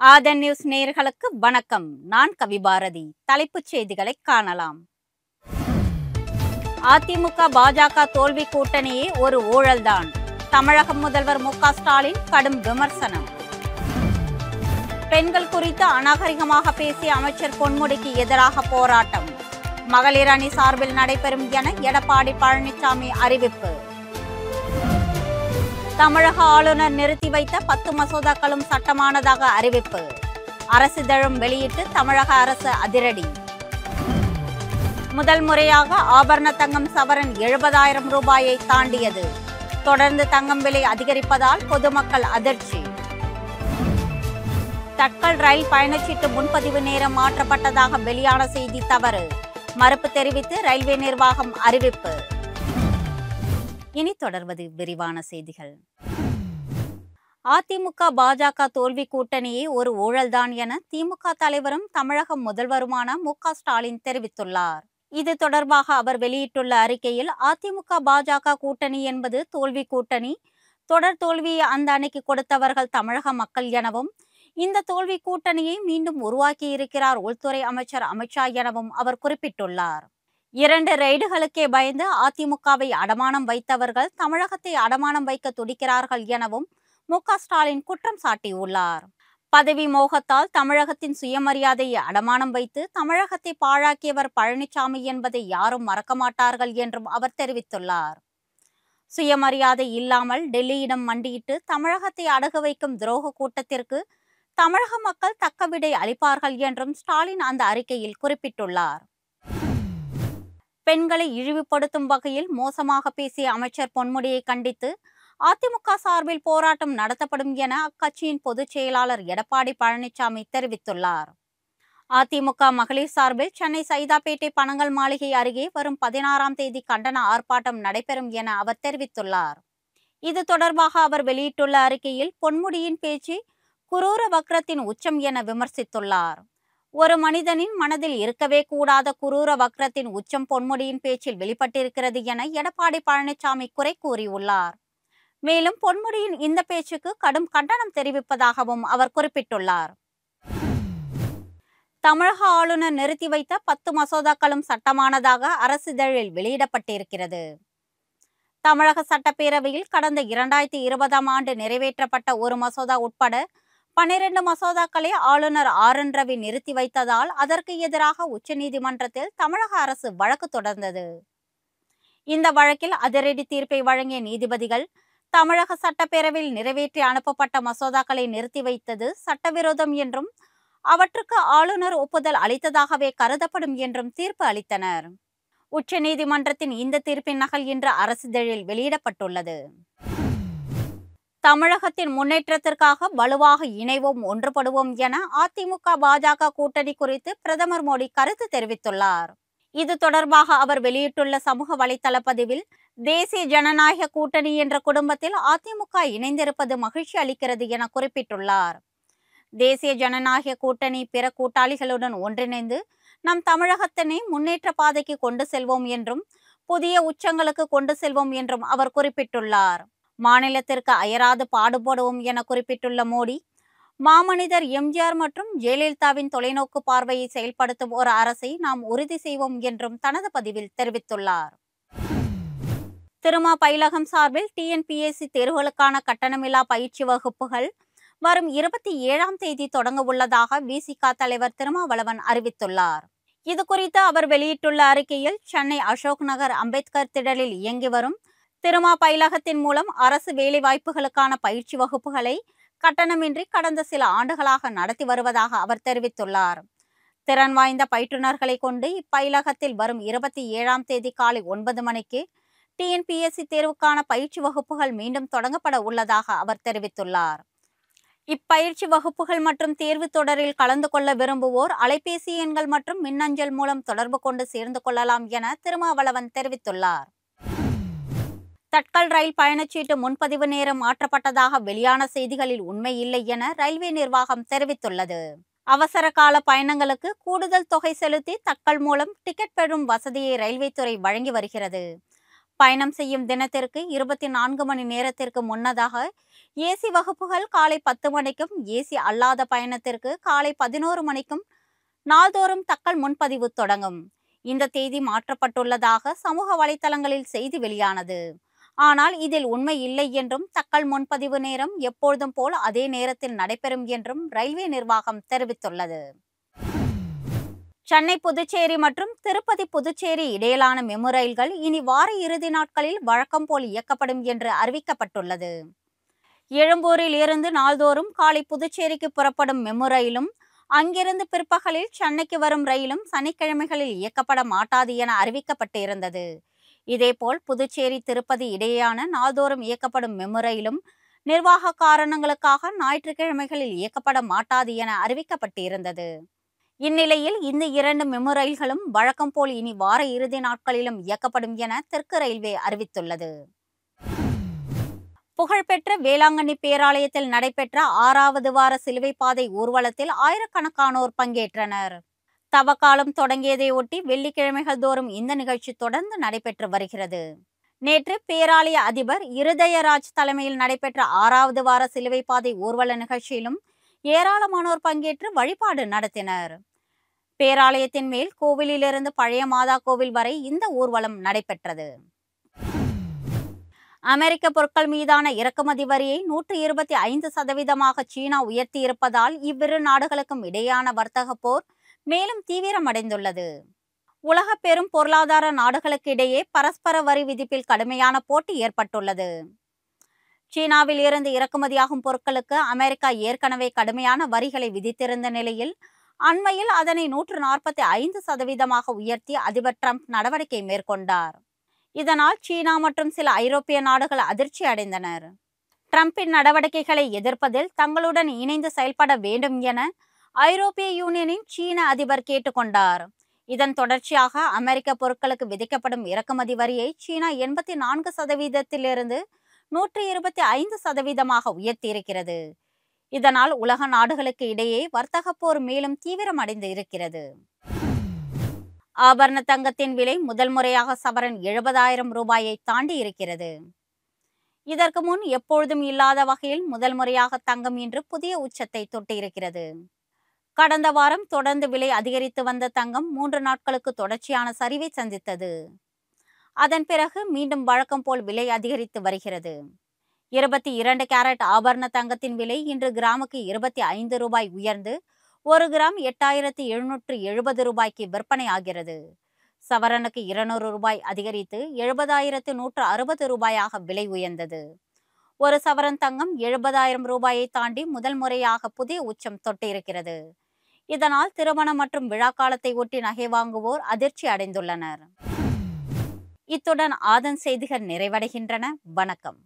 ஆதன் news நேயர்களுக்கு வணக்கம். நான் கவிபாரதி. தலைப்புச் செய்திகளை காணலாம். அதிமுக பாஜக தோல்வி கூட்டணியே ஒரு ஊழல்தான். தமிழக முதல்வர் மு.க. ஸ்டாலின் கடும் விமர்சனம். பெண்கள் குறித்து அநாகரிகமாக பேசிய அமைச்சர் பொன்முடிக்கு எதிராக போராட்டம். மகளிர் அணி சார்பில் நடைபெறும் என எடப்பாடி பழனிசாமி அறிவிப்பு. தமிழக ஆளுநர் நிறுத்தி வைத்த 10 மசோதாக்களும் சட்டமானதாக அறிவிப்பு. அரசிதழும் வெளியிட்டு தமிழக அரசு அதிரடி. முதல் முறையாக ஆபரண தங்கம் சவரன் 70,000 ரூபாயை தாண்டியது. தொடர்ந்து தங்கம் விலை அதிகரிப்பதால் பொதுமக்கள் அதிர்ச்சி. தட்கல் ரயில் பயணச்சீட்டு முன்பதிவு நேரம் மாற்றப்பட்டதாக வெளியான செய்தி தவறு. மறுப்பு தெரிவித்து ரயில்வே நிர்வாகம் அறிவிப்பு. இனி தொடர்வது விரிவான செய்திகள். அதிமுக பாஜக தோல்வி கூட்டணியே ஒரு ஊழல்தான் என திமுக தலைவரும் தமிழக முதல்வருமான மு.க. ஸ்டாலின் தெரிவித்துள்ளார். இது தொடர்பாக அவர் வெளியிட்டுள்ள அறிக்கையில், அதிமுக பாஜக கூட்டணி என்பது தோல்வி கூட்டணி. தொடர் தோல்வியை அந்த அணிக்கு கொடுத்தவர்கள் தமிழக மக்கள் எனவும், இந்த தோல்வி கூட்டணியை மீண்டும் உருவாக்கி இருக்கிறார் உள்துறை அமைச்சர் அமித்ஷா எனவும் அவர் குறிப்பிட்டுள்ளார். 2 ரெய்டுகளுக்கே பயந்து அதிமுகவை அடமானம் வைத்தவர்கள் தமிழகத்தை அடமானம் வைக்க துடிக்கிறார்கள் எனவும் மு.க. ஸ்டாலின் குற்றம் சாட்டியுள்ளார். பதவி மோகத்தால் தமிழகத்தின் சுயமரியாதையை அடமானம் வைத்து தமிழகத்தை பாழாக்கியவர் பழனிசாமி என்பதை யாரும் மறக்க மாட்டார்கள் என்றும் அவர் தெரிவித்துள்ளார். சுயமரியாதை இல்லாமல் டெல்லியிடம் மண்டியிட்டு தமிழகத்தை அடகு வைக்கும் துரோக கூட்டத்திற்கு தமிழக மக்கள் தக்க விடை அளிப்பார்கள் என்றும் ஸ்டாலின் அந்த அறிக்கையில் குறிப்பிட்டுள்ளார். பெண்களை இழிவுபடுத்தும் வகையில் மோசமாக பேசிய அமைச்சர் பொன்முடியை கண்டித்து அதிமுக சார்பில் போராட்டம் நடத்தப்படும் என அக்கட்சியின் பொதுச் செயலாளர் எடப்பாடி பழனிசாமி தெரிவித்துள்ளார். அதிமுக மகளிர் சார்பில் சென்னை சைதாப்பேட்டை பனங்கல் மாளிகை அருகே வரும் 16ஆம் தேதி கண்டன ஆர்ப்பாட்டம் நடைபெறும் என அவர் தெரிவித்துள்ளார். இது தொடர்பாக அவர் வெளியிட்டுள்ள அறிக்கையில், பொன்முடியின் பேச்சு குரூர வக்ரத்தின் உச்சம் என விமர்சித்துள்ளார். ஒரு மனிதனின் மனதில் இருக்கவே கூடாத குரூர வக்ரத்தின் உச்சம் பொன்முடியின் பேச்சில் வெளிப்பட்டிருக்கிறது என எடப்பாடி பழனிசாமி குறை கூறியுள்ளார். மேலும் பொன்முடியின் இந்த பேச்சுக்கு கடும் கண்டனம் தெரிவிப்பதாகவும் அவர் குறிப்பிட்டுள்ளார். தமிழக ஆளுநர் நிறுத்தி வைத்த 10 மசோதாக்களும் சட்டமானதாக அரசிதழில் வெளியிடப்பட்டிருக்கிறது. தமிழக சட்டப்பேரவையில் கடந்த 2020ஆம் ஆண்டு நிறைவேற்றப்பட்ட ஒரு மசோதா உட்பட 12 மசோதாக்களை ஆளுநர் ஆர்.என். ரவி நிறுத்தி வைத்ததால் அதற்கு எதிராக உச்சநீதிமன்றத்தில் தமிழக அரசு வழக்கு தொடர்ந்தது. இந்த வழக்கில் அதிரடி தீர்ப்பை வழங்கிய நீதிபதிகள், தமிழக சட்டப்பேரவையில் நிறைவேற்றி அனுப்பப்பட்ட மசோதாக்களை நிறுத்தி வைத்தது சட்டவிரோதம் என்றும், அவற்றுக்கு ஆளுநர் ஒப்புதல் அளித்ததாகவே கருதப்படும் என்றும் தீர்ப்பு அளித்தனர். உச்சநீதிமன்றத்தின் இந்த தீர்ப்பின் நகல் இன்று அரசிதழில் வெளியிடப்பட்டுள்ளது. தமிழகத்தின் முன்னேற்றத்திற்காக வலுவாக இணைவோம், ஒன்றுபடுவோம் என அதிமுக பாஜக கூட்டணி குறித்து பிரதமர் மோடி கருத்து தெரிவித்துள்ளார். இது தொடர்பாக அவர் வெளியிட்டுள்ள சமூக வலைதள பதிவில், தேசிய ஜனநாயக கூட்டணி என்ற குடும்பத்தில் அதிமுக இணைந்திருப்பது மகிழ்ச்சி அளிக்கிறது என குறிப்பிட்டுள்ளார். தேசிய ஜனநாயக கூட்டணி பிற கூட்டாளிகளுடன் ஒன்றிணைந்து நம் தமிழகத்தினை முன்னேற்ற பாதைக்கு கொண்டு செல்வோம் என்றும், புதிய உச்சங்களுக்கு கொண்டு செல்வோம் என்றும் அவர் குறிப்பிட்டுள்ளார். மாநிலத்திற்கு அயராது பாடுபடுவோம் என குறிப்பிட்டுள்ள மோடி, மாமனிதர் எம்.ஜி.ஆர். மற்றும் ஜெயலலிதாவின் தொலைநோக்கு பார்வையை செயல்படுத்தும் ஒரு அரசை நாம் உறுதி செய்வோம் என்றும் தனது பதிவில் தெரிவித்துள்ளார். திருமா பயிலகம் சார்பில் TNPSC தேர்வுகளுக்கான கட்டணமில்லா பயிற்சி வகுப்புகள் வரும் 27ஆம் தேதி தொடங்க உள்ளதாக VCK தலைவர் திருமாவளவன் அறிவித்துள்ளார். இது குறித்து அவர் வெளியிட்டுள்ள அறிக்கையில், சென்னை அசோக் நகர் அம்பேத்கர் திடலில் இயங்கி வரும் திருமா பயிலகத்தின் மூலம் அரசு வேலைவாய்ப்புகளுக்கான பயிற்சி வகுப்புகளை கட்டணமின்றி கடந்த சில ஆண்டுகளாக நடத்தி வருவதாக அவர் தெரிவித்துள்ளார். திறன் வாய்ந்த பயிற்றுநர்களை கொண்டு இப்பயிலகத்தில் வரும் 27ஆம் தேதி காலை 9 மணிக்கு TNPSC தேர்வுக்கான பயிற்சி வகுப்புகள் மீண்டும் தொடங்கப்பட உள்ளதாக அவர் தெரிவித்துள்ளார். இப்பயிற்சி வகுப்புகள் மற்றும் தேர்வு தொடரில் கலந்து கொள்ள விரும்புவோர் அலைபேசி எண்கள் மற்றும் மின்னஞ்சல் மூலம் தொடர்பு கொண்டு சேர்ந்து கொள்ளலாம் என திருமாவளவன் தெரிவித்துள்ளார். தட்கல் ரயில் பயணச்சீட்டு முன்பதிவு நேரம் மாற்றப்பட்டதாக வெளியான செய்திகளில் உண்மை இல்லை என ரயில்வே நிர்வாகம் தெரிவித்துள்ளது. அவசர கால பயணங்களுக்கு கூடுதல் தொகை செலுத்தி தட்கல் மூலம் டிக்கெட் பெறும் வசதியை ரயில்வே துறை வழங்கி வருகிறது. பயணம் செய்யும் தினத்திற்கு 24 மணி நேரத்திற்கு முன்னதாக ஏசி வகுப்புகள் காலை 10 மணிக்கும், ஏசி அல்லாத பயணத்திற்கு காலை 11 மணிக்கும் நாள்தோறும் தக்கல் முன்பதிவு தொடங்கும். இந்த தேதி மாற்றப்பட்டுள்ளதாக சமூக வலைதளங்களில் செய்தி வெளியானது. ஆனால் இதில் உண்மை இல்லை என்றும், தக்கல் முன்பதிவு நேரம் எப்பொழுதும் போல் அதே நேரத்தில் நடைபெறும் என்றும் ரயில்வே நிர்வாகம் தெரிவித்துள்ளது. சென்னை புதுச்சேரி மற்றும் திருப்பதி புதுச்சேரி இடையிலான மெமு ரயில்கள் இனி வார இறுதி நாட்களில் வழக்கம் போல் இயக்கப்படும் என்று அறிவிக்கப்பட்டுள்ளது. எழும்பூரில் இருந்து நாள்தோறும் காலை புதுச்சேரிக்கு புறப்படும் மெமு ரயிலும், அங்கிருந்து பிற்பகலில் சென்னைக்கு வரும் ரயிலும் சனிக்கிழமைகளில் இயக்கப்பட மாட்டாது என அறிவிக்கப்பட்டு இருந்தது. இதேபோல் புதுச்சேரி திருப்பதி இடையேயான நாள்தோறும் இயக்கப்படும் மெமு ரயிலும் நிர்வாக காரணங்களுக்காக ஞாயிற்றுக்கிழமைகளில் இயக்கப்பட மாட்டாது என அறிவிக்கப்பட்டு இருந்தது. இந்நிலையில் இந்த 2 மெமு ரயில்களும் வழக்கம் போல் இனி வார இறுதி நாட்களிலும் இயக்கப்படும் என தெற்கு ரயில்வே அறிவித்துள்ளது. புகழ்பெற்ற வேளாங்கண்ணி பேராலயத்தில் நடைபெற்ற 6வது வார சிலுவை பாதை ஊர்வலத்தில் ஆயிரக்கணக்கானோர் பங்கேற்றனர். தவக்காலம் தொடங்கியதை ஒட்டி வெள்ளிக்கிழமைகள் தோறும் இந்த நிகழ்ச்சி தொடர்ந்து நடைபெற்று வருகிறது. நேற்று பேராலய அதிபர் இருதயராஜ் தலைமையில் நடைபெற்ற 6வது வார சிலுவை பாதை ஊர்வல நிகழ்ச்சியிலும் ஏராளமானோர் பங்கேற்று வழிபாடு நடத்தினர். பேராலயத்தின் மேல் கோவிலிலிருந்து பழைய மாதா கோவில் வரை இந்த ஊர்வலம் நடைபெற்றது. அமெரிக்க பொருட்கள் மீதான இறக்குமதி வரியை 125% சீனா உயர்த்தியிருப்பதால் இவ்விரு நாடுகளுக்கும் இடையேயான வர்த்தக போர் மேலும் தீவிரமடைந்துள்ளது. உலக பெரும் பொருளாதார நாடுகளுக்கு இடையே பரஸ்பர வரி விதிப்பில் கடுமையான போட்டி ஏற்பட்டுள்ளது. சீனாவில் இருந்து இறக்குமதியாகும் பொருட்களுக்கு அமெரிக்கா ஏற்கனவே கடுமையான வரிகளை விதித்திருந்த நிலையில் அண்மையில் அதனை 145% உயர்த்தி அதிபர் டிரம்ப் நடவடிக்கை மேற்கொண்டார். இதனால் சீனா மற்றும் சில ஐரோப்பிய நாடுகள் அதிர்ச்சி அடைந்தனர். டிரம்பின் நடவடிக்கைகளை எதிர்ப்பதில் தங்களுடன் இணைந்து செயல்பட வேண்டும் என ஐரோப்பிய யூனியனின் சீன அதிபர் கேட்டுக்கொண்டார். இதன் தொடர்ச்சியாக அமெரிக்க பொருட்களுக்கு விதிக்கப்படும் இறக்குமதி வரியை சீனா 84%இலிருந்து 125% உயர்த்தியிருக்கிறது. இதனால் உலக நாடுகளுக்கு இடையே வர்த்தக போர் மேலும் தீவிரமடைந்து இருக்கிறது. ஆபரண தங்கத்தின் விலை முதல் முறையாக சவரன் 70,000 ரூபாயை தாண்டி இருக்கிறது. இதற்கு முன் எப்பொழுதும் இல்லாத வகையில் முதல் முறையாக தங்கம் இன்று புதிய உச்சத்தை தொட்டிருக்கிறது. கடந்த வாரம் தொடர்ந்து விலை அதிகரித்து வந்த தங்கம் 3 நாட்களுக்கு தொடர்ச்சியான சரிவை சந்தித்தது. அதன் பிறகு மீண்டும் வழக்கம் போல் விலை அதிகரித்து வருகிறது. 22 கேரட் ஆபரண தங்கத்தின் விலை இன்று கிராமுக்கு 25 ரூபாய் உயர்ந்து 1 கிராம் 8,770 ரூபாய்க்கு விற்பனை ஆகிறது. சவரனுக்கு 200 ரூபாய் அதிகரித்து 70,160 ரூபாயாக விலை உயர்ந்தது. ஒரு சவரன் தங்கம் 70,000 ரூபாயை தாண்டி முதல் முறையாக புதிய உச்சம் தொட்டிருக்கிறது. இதனால் திருமணம் மற்றும் விழா காலத்தை ஒட்டி நகை வாங்குவோர் அதிர்ச்சி அடைந்துள்ளனர். இத்துடன் ஆதன் செய்திகள் நிறைவடைகின்றன. வணக்கம்.